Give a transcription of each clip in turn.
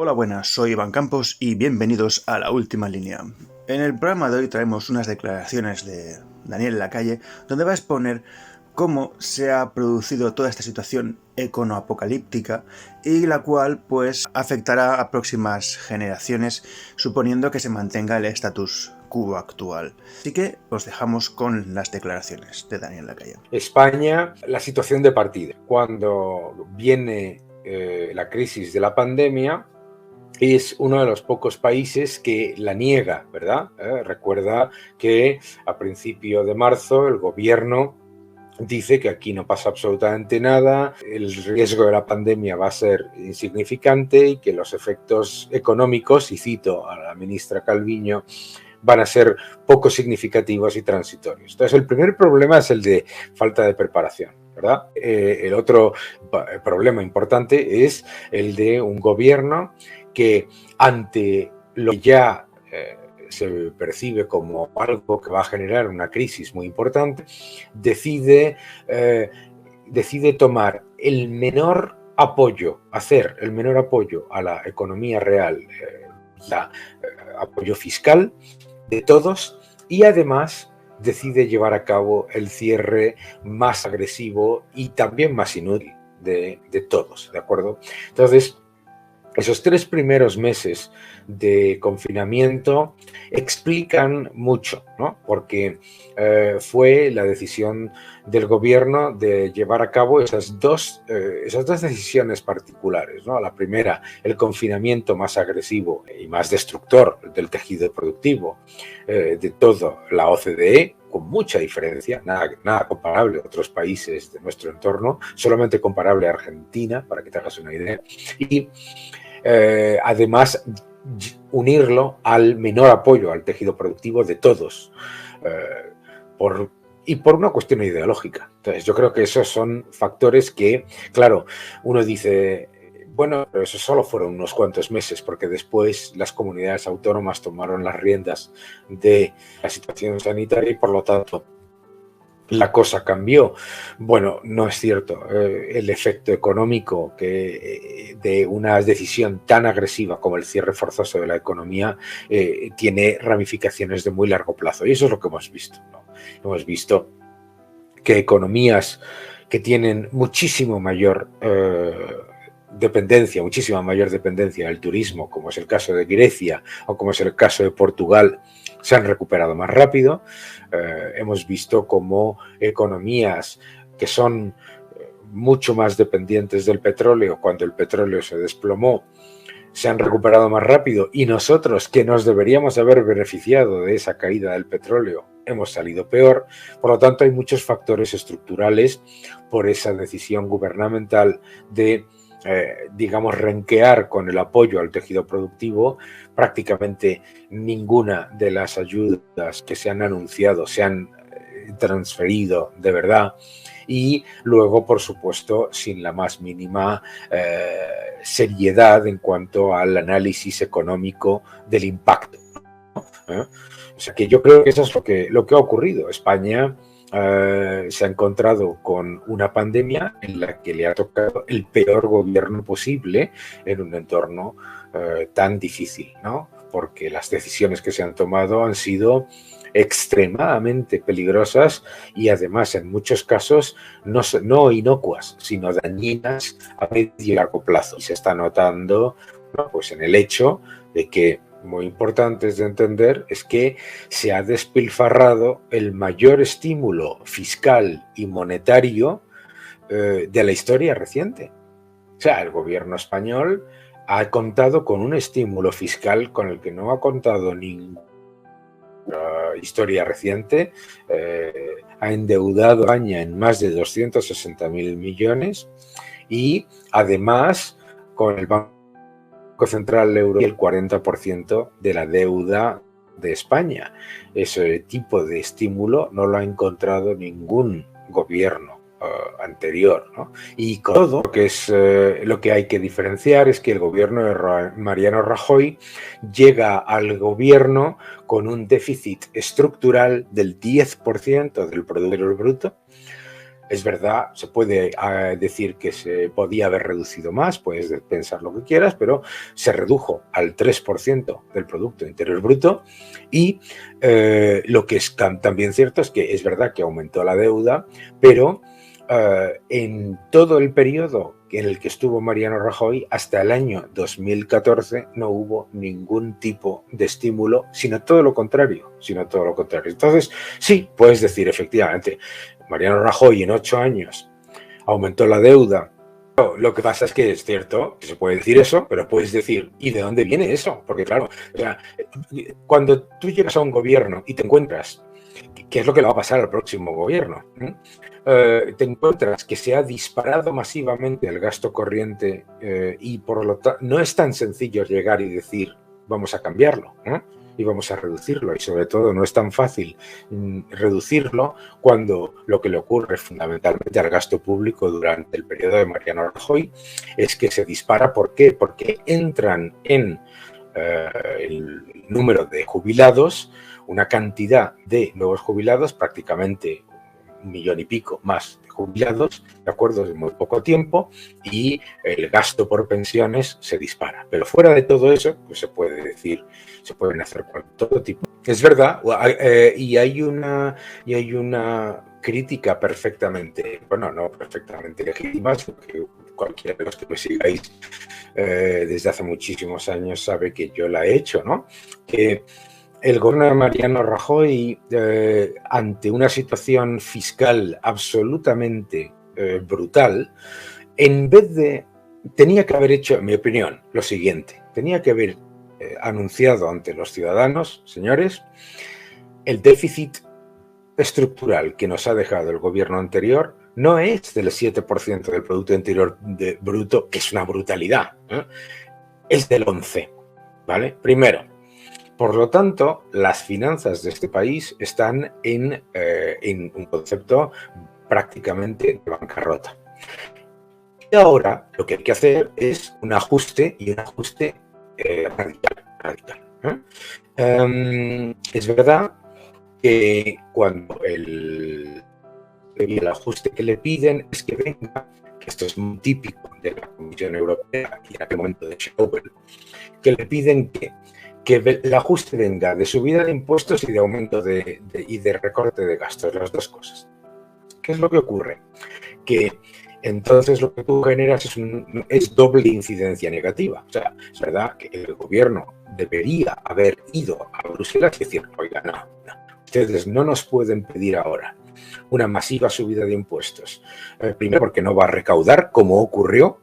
Hola, buenas, soy Iván Campos y bienvenidos a La Última Línea. En el programa de hoy traemos unas declaraciones de Daniel Lacalle, donde va a exponer cómo se ha producido toda esta situación econoapocalíptica y la cual pues afectará a próximas generaciones, suponiendo que se mantenga el status quo actual. Así que os dejamos con las declaraciones de Daniel Lacalle. España, la situación de partida. Cuando viene la crisis de la pandemia, es uno de los pocos países que la niega, ¿verdad? Recuerda que a principio de marzo el gobierno dice que aquí no pasa absolutamente nada, el riesgo de la pandemia va a ser insignificante y que los efectos económicos, y cito a la ministra Calviño, van a ser poco significativos y transitorios. Entonces, el primer problema es el de falta de preparación, ¿verdad? El otro problema importante es el de un gobierno que ante lo que ya se percibe como algo que va a generar una crisis muy importante, decide tomar el menor apoyo, hacer el menor apoyo a la economía real, apoyo fiscal de todos, y además decide llevar a cabo el cierre más agresivo y también más inútil de todos, ¿de acuerdo? Entonces, esos 3 primeros meses de confinamiento explican mucho, ¿no? Porque fue la decisión del gobierno de llevar a cabo esas dos decisiones particulares, ¿no? La primera, el confinamiento más agresivo y más destructor del tejido productivo de toda la OCDE, con mucha diferencia, nada comparable a otros países de nuestro entorno, solamente comparable a Argentina, para que te hagas una idea, y además unirlo al menor apoyo al tejido productivo de todos, por una cuestión ideológica. Entonces, yo creo que esos son factores que, claro, uno dice, bueno, pero eso solo fueron unos cuantos meses, porque después las comunidades autónomas tomaron las riendas de la situación sanitaria y, por lo tanto, la cosa cambió. Bueno, no es cierto. El efecto económico de una decisión tan agresiva como el cierre forzoso de la economía tiene ramificaciones de muy largo plazo. Y eso es lo que hemos visto, ¿no? Hemos visto que economías que tienen muchísima mayor dependencia del turismo, como es el caso de Grecia o como es el caso de Portugal, se han recuperado más rápido. Hemos visto cómo economías que son mucho más dependientes del petróleo, cuando el petróleo se desplomó, se han recuperado más rápido, y nosotros, que nos deberíamos haber beneficiado de esa caída del petróleo, hemos salido peor. Por lo tanto, hay muchos factores estructurales por esa decisión gubernamental de digamos, renquear con el apoyo al tejido productivo. Prácticamente ninguna de las ayudas que se han anunciado se han transferido de verdad, y luego, por supuesto, sin la más mínima seriedad en cuanto al análisis económico del impacto, ¿no? O sea que yo creo que eso es lo que ha ocurrido. España se ha encontrado con una pandemia en la que le ha tocado el peor gobierno posible en un entorno tan difícil, ¿no? Porque las decisiones que se han tomado han sido extremadamente peligrosas y además en muchos casos no inocuas, sino dañinas a medio y largo plazo. Y se está notando, ¿no?, pues en el hecho de que, muy importante de entender, es que se ha despilfarrado el mayor estímulo fiscal y monetario de la historia reciente. O sea, el gobierno español ha contado con un estímulo fiscal con el que no ha contado ninguna historia reciente. Ha endeudado a España en más de 260.000 millones, y además con el Banco Central Europeo el 40% de la deuda de España. Ese tipo de estímulo no lo ha encontrado ningún gobierno anterior, ¿no? Y con todo, lo que hay que diferenciar es que el gobierno de Mariano Rajoy llega al gobierno con un déficit estructural del 10% del Producto Bruto, Es verdad, se puede decir que se podía haber reducido más, puedes pensar lo que quieras, pero se redujo al 3% del Producto Interior Bruto y lo que es también cierto es que es verdad que aumentó la deuda, pero en todo el periodo en el que estuvo Mariano Rajoy, hasta el año 2014, no hubo ningún tipo de estímulo, sino todo lo contrario, Entonces, sí, puedes decir, efectivamente, Mariano Rajoy en 8 años aumentó la deuda. Lo que pasa es que es cierto que se puede decir eso, pero puedes decir, ¿y de dónde viene eso? Porque claro, o sea, cuando tú llegas a un gobierno y te encuentras, ¿qué es lo que le va a pasar al próximo gobierno? Te encuentras que se ha disparado masivamente el gasto corriente y por lo tanto no es tan sencillo llegar y decir, vamos a cambiarlo, y vamos a reducirlo, y sobre todo no es tan fácil reducirlo cuando lo que le ocurre fundamentalmente al gasto público durante el periodo de Mariano Rajoy es que se dispara. ¿Por qué? Porque entran en el número de jubilados una cantidad de nuevos jubilados, prácticamente 1 millón y pico más de jubilados, ¿de acuerdo? En muy poco tiempo, y el gasto por pensiones se dispara. Pero fuera de todo eso, pues se puede decir, se pueden hacer todo tipo. Es verdad, y hay una crítica perfectamente, bueno, no perfectamente legítima, porque cualquiera de los que me sigáis desde hace muchísimos años sabe que yo la he hecho, ¿no? Que el gobierno de Mariano Rajoy, ante una situación fiscal absolutamente brutal, en vez de... tenía que haber hecho, en mi opinión, lo siguiente. Tenía que haber anunciado ante los ciudadanos, señores, el déficit estructural que nos ha dejado el gobierno anterior no es del 7% del Producto Interior Bruto, que es una brutalidad, es del 11%, ¿vale? Primero. Por lo tanto, las finanzas de este país están en un concepto prácticamente de bancarrota. Y ahora lo que hay que hacer es un ajuste, y un ajuste radical. Es verdad que cuando el ajuste que le piden es que venga, que esto es muy típico de la Comisión Europea y en aquel momento de Schäuble, que le piden que el ajuste venga de subida de impuestos y de aumento y de recorte de gastos, las dos cosas. ¿Qué es lo que ocurre? Que entonces lo que tú generas es doble incidencia negativa. O sea, es verdad que el gobierno debería haber ido a Bruselas y decir, oiga, no, ustedes no nos pueden pedir ahora una masiva subida de impuestos. Primero porque no va a recaudar, como ocurrió,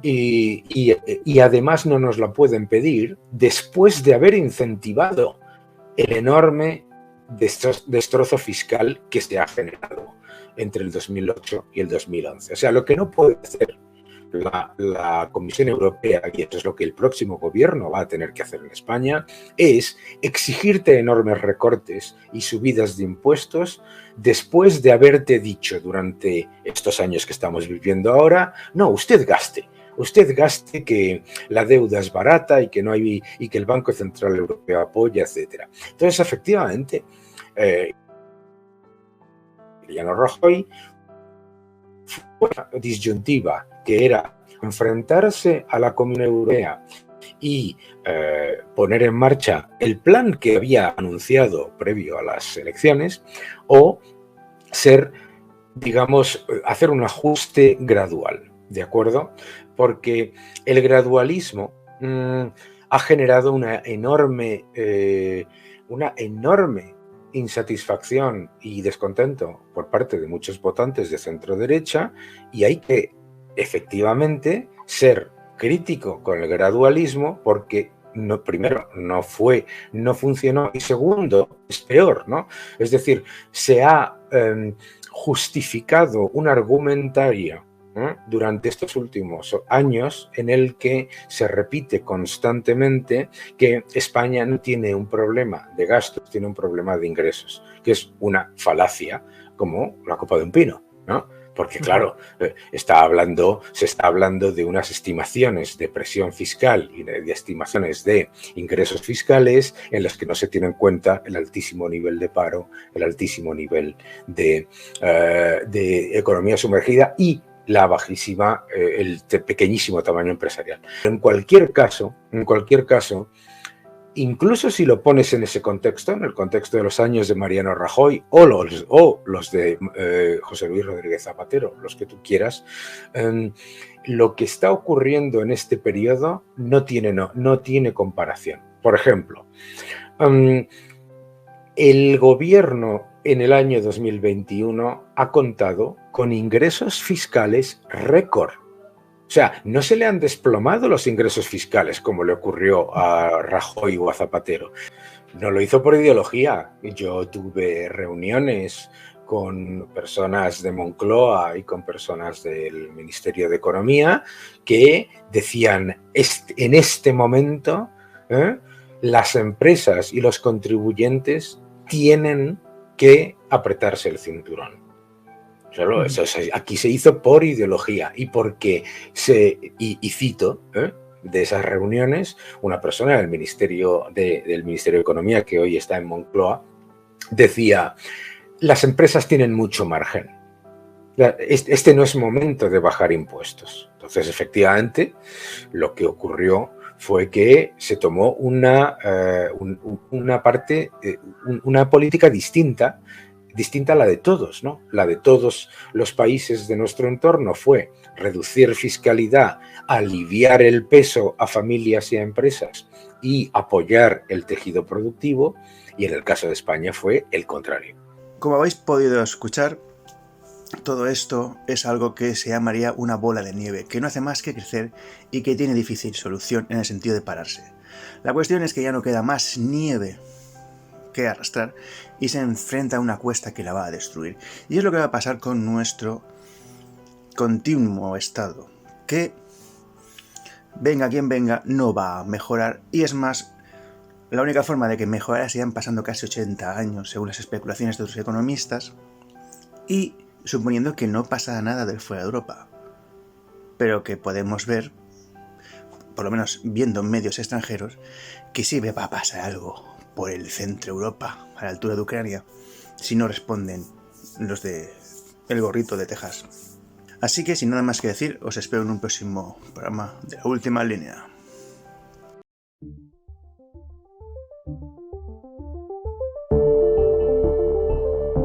y además no nos la pueden pedir después de haber incentivado el enorme destrozo fiscal que se ha generado entre el 2008 y el 2011. O sea, lo que no puede hacer la Comisión Europea, y eso es lo que el próximo gobierno va a tener que hacer en España, es exigirte enormes recortes y subidas de impuestos después de haberte dicho durante estos años que estamos viviendo ahora, no, usted gaste que la deuda es barata y que no hay, y que el Banco Central Europeo apoya, etcétera. Entonces, efectivamente, Mariano Rajoy fue una disyuntiva que era enfrentarse a la Comisión Europea y poner en marcha el plan que había anunciado previo a las elecciones, o ser, digamos, hacer un ajuste gradual, ¿de acuerdo? Porque el gradualismo ha generado una enorme insatisfacción y descontento por parte de muchos votantes de centro derecha, y hay que efectivamente ser crítico con el gradualismo porque primero no funcionó, y segundo es peor, ¿no? Es decir, se ha justificado un argumentario durante estos últimos años en el que se repite constantemente que España no tiene un problema de gastos, tiene un problema de ingresos, que es una falacia como la copa de un pino, ¿no? Porque claro, se está hablando de unas estimaciones de presión fiscal y de estimaciones de ingresos fiscales en las que no se tiene en cuenta el altísimo nivel de paro, el altísimo nivel de economía sumergida y la bajísima, el pequeñísimo tamaño empresarial. En cualquier caso, incluso si lo pones en ese contexto, en el contexto de los años de Mariano Rajoy o los de José Luis Rodríguez Zapatero, los que tú quieras, lo que está ocurriendo en este periodo no tiene comparación. Por ejemplo, el gobierno en el año 2021 ha contado con ingresos fiscales récord. O sea, no se le han desplomado los ingresos fiscales como le ocurrió a Rajoy o a Zapatero. No lo hizo por ideología. Yo tuve reuniones con personas de Moncloa y con personas del Ministerio de Economía que decían, en este momento, las empresas y los contribuyentes tienen que apretarse el cinturón. Eso aquí se hizo por ideología y porque y cito de esas reuniones, una persona del Ministerio de Economía que hoy está en Moncloa decía, las empresas tienen mucho margen. Este no es momento de bajar impuestos. Entonces, efectivamente, lo que ocurrió fue que se tomó una política distinta a la de todos, ¿no? La de todos los países de nuestro entorno fue reducir fiscalidad, aliviar el peso a familias y a empresas y apoyar el tejido productivo, y en el caso de España fue el contrario. Como habéis podido escuchar, todo esto es algo que se llamaría una bola de nieve, que no hace más que crecer y que tiene difícil solución en el sentido de pararse. La cuestión es que ya no queda más nieve que arrastrar y se enfrenta a una cuesta que la va a destruir. Y es lo que va a pasar con nuestro continuo estado, que venga quien venga no va a mejorar, y es más, la única forma de que mejorara sigan pasando casi 80 años según las especulaciones de otros economistas y suponiendo que no pasa nada del fuera de Europa, pero que podemos ver, por lo menos viendo medios extranjeros, que sí va a pasar algo por el centro Europa, a la altura de Ucrania, si no responden los de el gorrito de Texas. Así que sin nada más que decir, os espero en un próximo programa de La Última Línea.